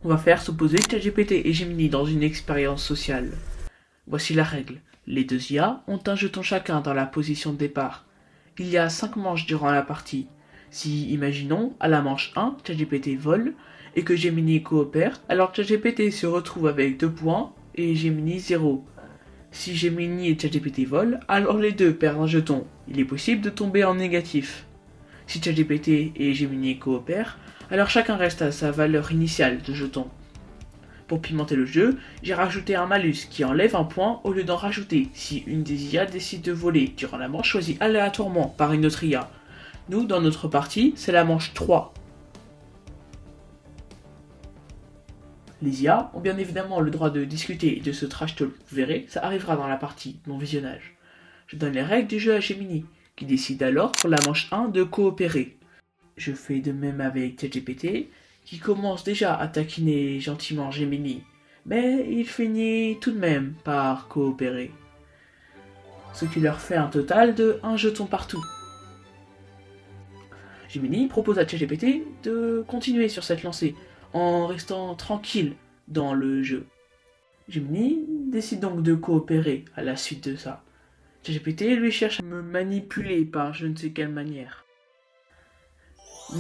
On va faire s'opposer ChatGPT et Gemini dans une expérience sociale. Voici la règle. Les deux IA ont un jeton chacun dans la position de départ. Il y a 5 manches durant la partie. Si, imaginons, à la manche 1, ChatGPT vole et que Gemini coopère, alors ChatGPT se retrouve avec 2 points et Gemini 0. Si Gemini et ChatGPT volent, alors les deux perdent un jeton. Il est possible de tomber en négatif. Si ChatGPT et Gemini coopèrent, alors chacun reste à sa valeur initiale de jeton. Pour pimenter le jeu, j'ai rajouté un malus qui enlève un point au lieu d'en rajouter si une des IA décide de voler durant la manche choisie aléatoirement par une autre IA. Nous, dans notre partie, c'est la manche 3. Les IA ont bien évidemment le droit de discuter et de se trash talk. Vous verrez, ça arrivera dans la partie, mon visionnage. Je donne les règles du jeu à Gemini, qui décide alors pour la manche 1 de coopérer. Je fais de même avec ChatGPT, qui commence déjà à taquiner gentiment Gemini, mais il finit tout de même par coopérer. Ce qui leur fait un total de 1 jeton partout. Gemini propose à ChatGPT de continuer sur cette lancée, en restant tranquille dans le jeu. Gemini décide donc de coopérer à la suite de ça. ChatGPT lui cherche à me manipuler par je ne sais quelle manière.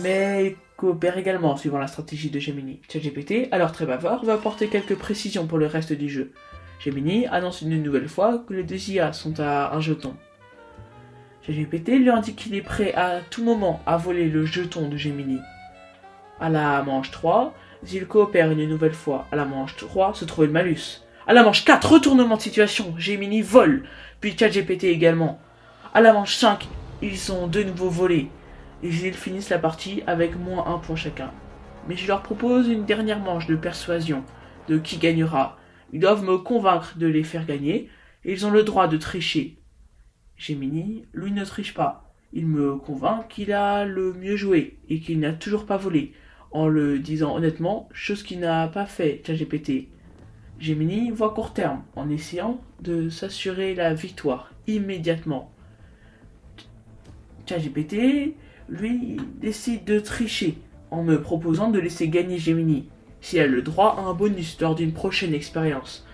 Mais coopère également suivant la stratégie de Gemini. ChatGPT, alors très bavard, va apporter quelques précisions pour le reste du jeu. Gemini annonce une nouvelle fois que les deux IA sont à un jeton. ChatGPT lui indique qu'il est prêt à tout moment à voler le jeton de Gemini. À la manche 3, il coopère une nouvelle fois. À la manche 3 se trouve le malus. À la manche 4, retournement de situation, Gemini vole, puis ChatGPT également. À la manche 5, ils ont de nouveau volé. Et ils finissent la partie avec moins 1 point chacun. Mais je leur propose une dernière manche de persuasion, de qui gagnera. Ils doivent me convaincre de les faire gagner, et ils ont le droit de tricher. Gemini, lui, ne triche pas. Il me convainc qu'il a le mieux joué, et qu'il n'a toujours pas volé, en le disant honnêtement, chose qu'il n'a pas fait, ChatGPT. Gemini voit court terme, en essayant de s'assurer la victoire, immédiatement. ChatGPT, lui, décide de tricher en me proposant de laisser gagner Gemini, s'il a le droit à un bonus lors d'une prochaine expérience.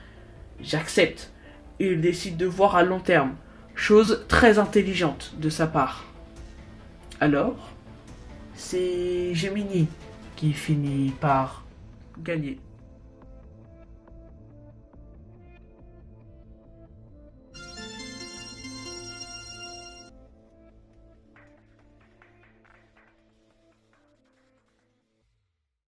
J'accepte. Il décide de voir à long terme, chose très intelligente de sa part. Alors, c'est Gemini qui finit par gagner.